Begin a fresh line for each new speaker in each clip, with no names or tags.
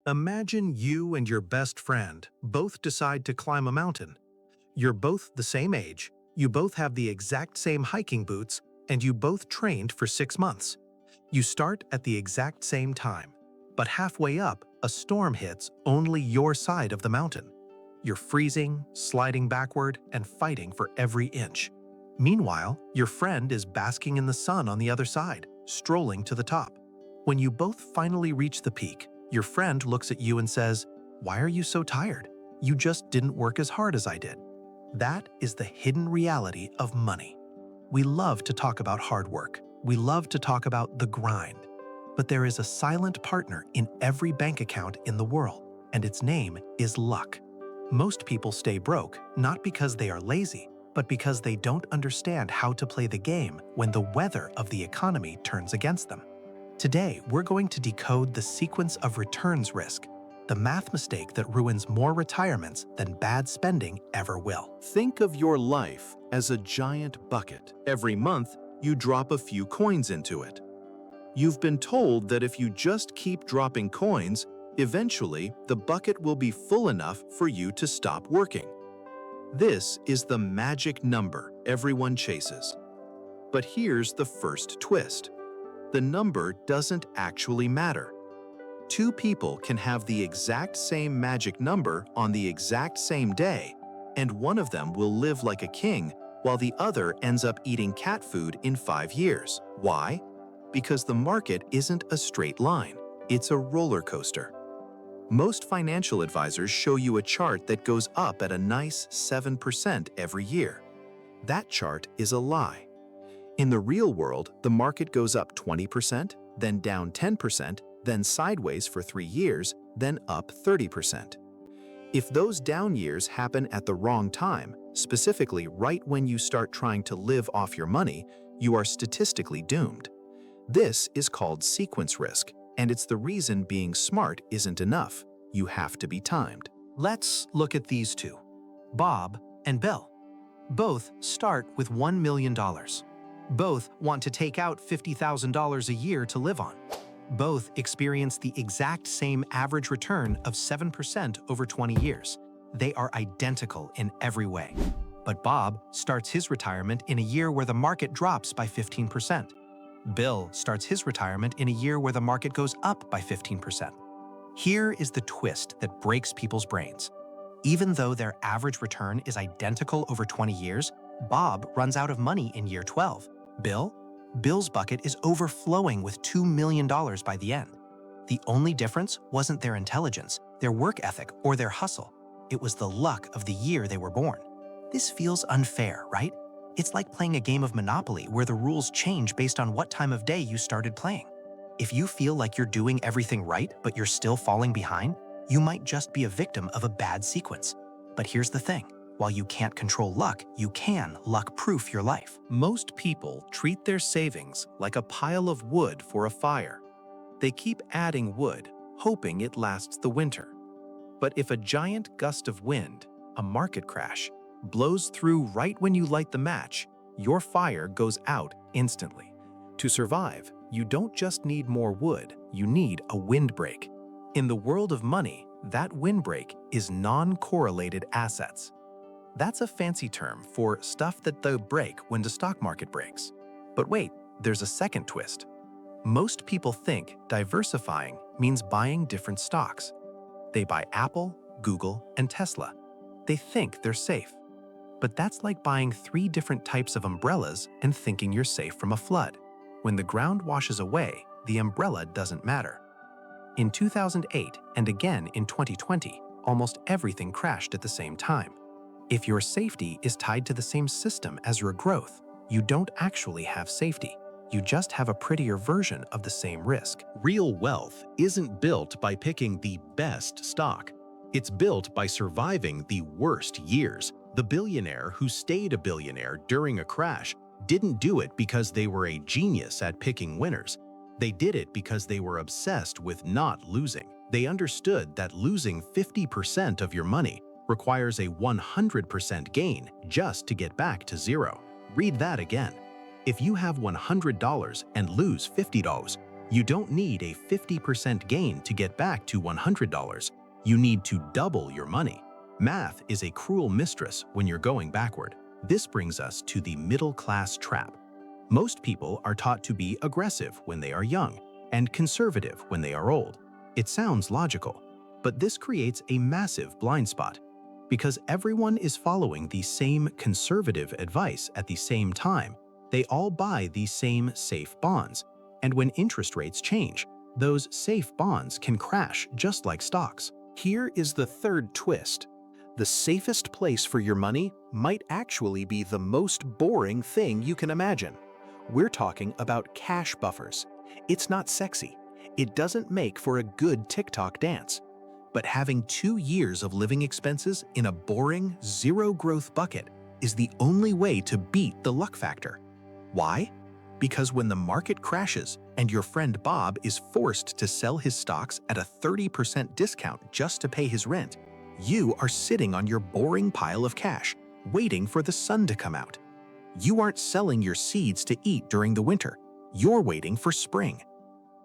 Imagine you and your best friend both decide to climb a mountain. You're both the same age, you both have the exact same hiking boots, and you both trained for 6 months. You start at the exact same time, but halfway up, a storm hits only your side of the mountain. You're freezing, sliding backward, and fighting for every inch. Meanwhile, your friend is basking in the sun on the other side, strolling to the top. When you both finally reach the peak, your friend looks at you and says, "Why are you so tired? You just didn't work as hard as I did." That is the hidden reality of money. We love to talk about hard work. We love to talk about the grind. But there is a silent partner in every bank account in the world, and its name is luck. Most people stay broke not because they are lazy, but because they don't understand how to play the game when the weather of the economy turns against them. Today, we're going to decode the sequence of returns risk, the math mistake that ruins more retirements than bad spending ever will.
Think of your life as a giant bucket. Every month, you drop a few coins into it. You've been told that if you just keep dropping coins, eventually the bucket will be full enough for you to stop working. This is the magic number everyone chases. But here's the first twist. The number doesn't actually matter. Two people can have the exact same magic number on the exact same day, and one of them will live like a king while the other ends up eating cat food in 5 years. Why? Because the market isn't a straight line, it's a roller coaster. Most financial advisors show you a chart that goes up at a nice 7% every year. That chart is a lie. In the real world, the market goes up 20%, then down 10%, then sideways for 3 years, then up 30%. If those down years happen at the wrong time, specifically right when you start trying to live off your money, you are statistically doomed. This is called sequence risk, and it's the reason being smart isn't enough. You have to be timed.
Let's look at these two, Bob and Bill. Both start with $1 million. Both want to take out $50,000 a year to live on. Both experience the exact same average return of 7% over 20 years. They are identical in every way. But Bob starts his retirement in a year where the market drops by 15%. Bill starts his retirement in a year where the market goes up by 15%. Here is the twist that breaks people's brains. Even though their average return is identical over 20 years, Bob runs out of money in year 12. Bill's bucket is overflowing with $2 million by the end. The only difference wasn't their intelligence, their work ethic, or their hustle. It was the luck of the year they were born. This feels unfair, right? It's like playing a game of Monopoly where the rules change based on what time of day you started playing. If you feel like you're doing everything right, but you're still falling behind, you might just be a victim of a bad sequence. But here's the thing. While you can't control luck, you can luck-proof your life.
Most people treat their savings like a pile of wood for a fire. They keep adding wood, hoping it lasts the winter. But if a giant gust of wind, a market crash, blows through right when you light the match, your fire goes out instantly. To survive, you don't just need more wood, you need a windbreak. In the world of money, that windbreak is non-correlated assets. That's a fancy term for stuff that they'll break when the stock market breaks. But wait, there's a second twist. Most people think diversifying means buying different stocks. They buy Apple, Google, and Tesla. They think they're safe. But that's like buying 3 different types of umbrellas and thinking you're safe from a flood. When the ground washes away, the umbrella doesn't matter. In 2008 and again in 2020, almost everything crashed at the same time. If your safety is tied to the same system as your growth, you don't actually have safety. You just have a prettier version of the same risk.
Real wealth isn't built by picking the best stock. It's built by surviving the worst years. The billionaire who stayed a billionaire during a crash didn't do it because they were a genius at picking winners. They did it because they were obsessed with not losing. They understood that losing 50% of your money requires a 100% gain just to get back to zero. Read that again. If you have $100 and lose $50, You don't need a 50% gain to get back to $100. You need to double your money. Math is a cruel mistress when you're going backward. This brings us to the middle-class trap. Most people are taught to be aggressive when they are young and conservative when they are old. It sounds logical, but this creates a massive blind spot. Because everyone is following the same conservative advice at the same time, they all buy the same safe bonds. And when interest rates change, those safe bonds can crash just like stocks.
Here is the third twist. The safest place for your money might actually be the most boring thing you can imagine. We're talking about cash buffers. It's not sexy. It doesn't make for a good TikTok dance.
But having 2 years of living expenses in a boring, zero-growth bucket is the only way to beat the luck factor. Why? Because when the market crashes and your friend Bob is forced to sell his stocks at a 30% discount just to pay his rent, you are sitting on your boring pile of cash, waiting for the sun to come out. You aren't selling your seeds to eat during the winter. You're waiting for spring.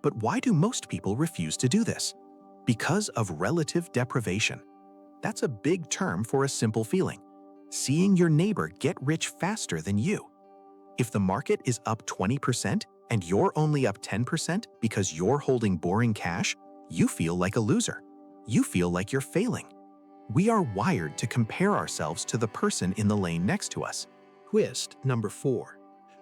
But why do most people refuse to do this? Because of relative deprivation. That's a big term for a simple feeling: seeing your neighbor get rich faster than you. If the market is up 20% and you're only up 10% because you're holding boring cash, you feel like a loser. You feel like you're failing. We are wired to compare ourselves to the person in the lane next to us.
Twist number 4.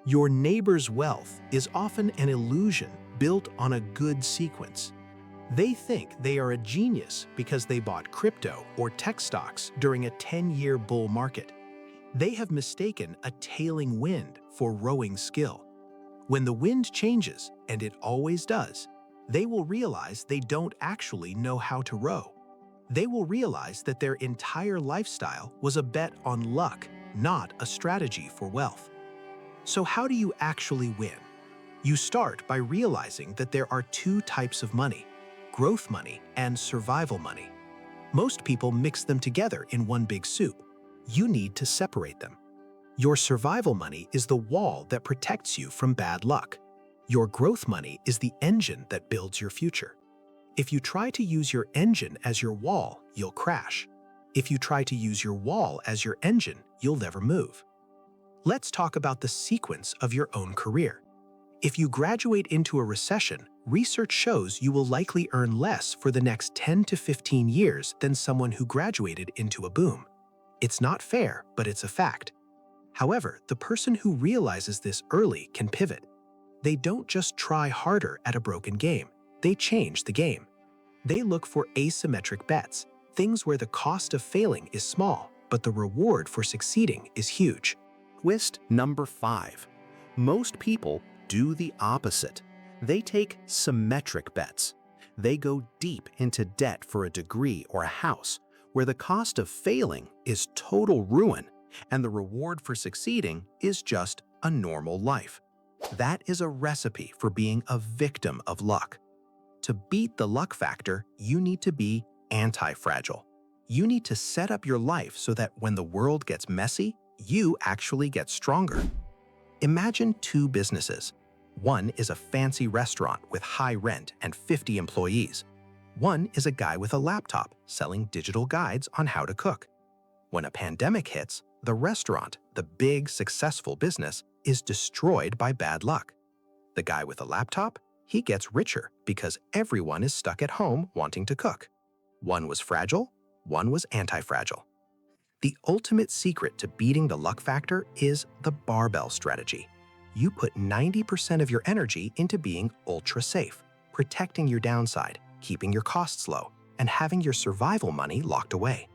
Your neighbor's wealth is often an illusion built on a good sequence. They think they are a genius because they bought crypto or tech stocks during a 10-year bull market. They have mistaken a tailing wind for rowing skill. When the wind changes, and it always does, they will realize they don't actually know how to row. They will realize that their entire lifestyle was a bet on luck, not a strategy for wealth. So how do you actually win? You start by realizing that there are 2 types of money: growth money and survival money. Most people mix them together in one big soup. You need to separate them. Your survival money is the wall that protects you from bad luck. Your growth money is the engine that builds your future. If you try to use your engine as your wall, you'll crash. If you try to use your wall as your engine, you'll never move. Let's talk about the sequence of your own career. If you graduate into a recession, research shows you will likely earn less for the next 10 to 15 years than someone who graduated into a boom. It's not fair, but it's a fact. However, the person who realizes this early can pivot. They don't just try harder at a broken game, they change the game. They look for asymmetric bets, things where the cost of failing is small, but the reward for succeeding is huge. Twist number 5. Most people do the opposite. They take symmetric bets. They go deep into debt for a degree or a house, where the cost of failing is total ruin and the reward for succeeding is just a normal life. That is a recipe for being a victim of luck. To beat the luck factor, you need to be anti-fragile. You need to set up your life so that when the world gets messy, you actually get stronger. Imagine 2 businesses. One is a fancy restaurant with high rent and 50 employees. One is a guy with a laptop selling digital guides on how to cook. When a pandemic hits, the restaurant, the big, successful business, is destroyed by bad luck. The guy with a laptop, he gets richer because everyone is stuck at home wanting to cook. One was fragile, one was anti-fragile. The ultimate secret to beating the luck factor is the barbell strategy. You put 90% of your energy into being ultra safe, protecting your downside, keeping your costs low, and having your survival money locked away.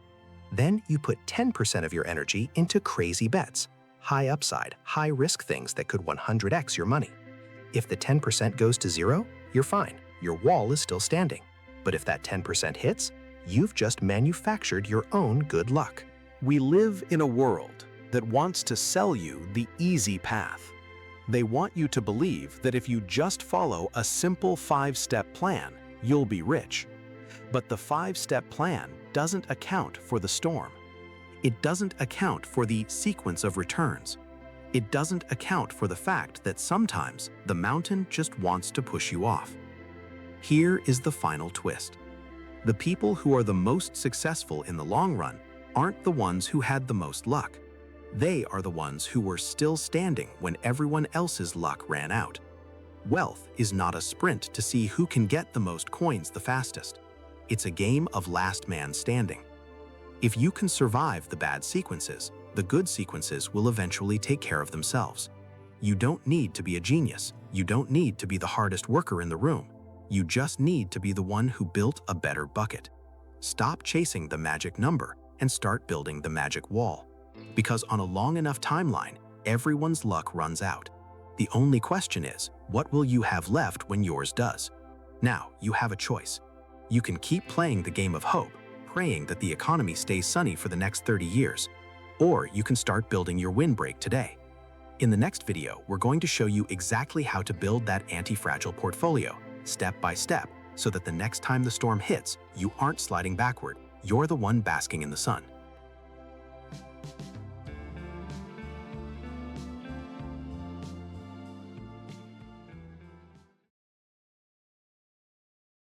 Then you put 10% of your energy into crazy bets, high upside, high risk things that could 100x your money. If the 10% goes to 0, you're fine. Your wall is still standing. But if that 10% hits, you've just manufactured your own good luck. We live in a world that wants to sell you the easy path. They want you to believe that if you just follow a simple 5-step plan, you'll be rich. But the 5-step plan doesn't account for the storm. It doesn't account for the sequence of returns.
It doesn't account for the fact that sometimes the mountain just wants to push you off. Here is the final twist. The people who are the most successful in the long run aren't the ones who had the most luck. They are the ones who were still standing when everyone else's luck ran out. Wealth is not a sprint to see who can get the most coins the fastest. It's a game of last man standing. If you can survive the bad sequences, the good sequences will eventually take care of themselves. You don't need to be a genius. You don't need to be the hardest worker in the room. You just need to be the one who built a better bucket. Stop chasing the magic number and start building the magic wall. Because on a long enough timeline, everyone's luck runs out. The only question is, what will you have left when yours does? Now, you have a choice. You can keep playing the game of hope, praying that the economy stays sunny for the next 30 years, or you can start building your windbreak today. In the next video, we're going to show you exactly how to build that anti-fragile portfolio, step by step, so that the next time the storm hits, you aren't sliding backward, you're the one basking in the sun.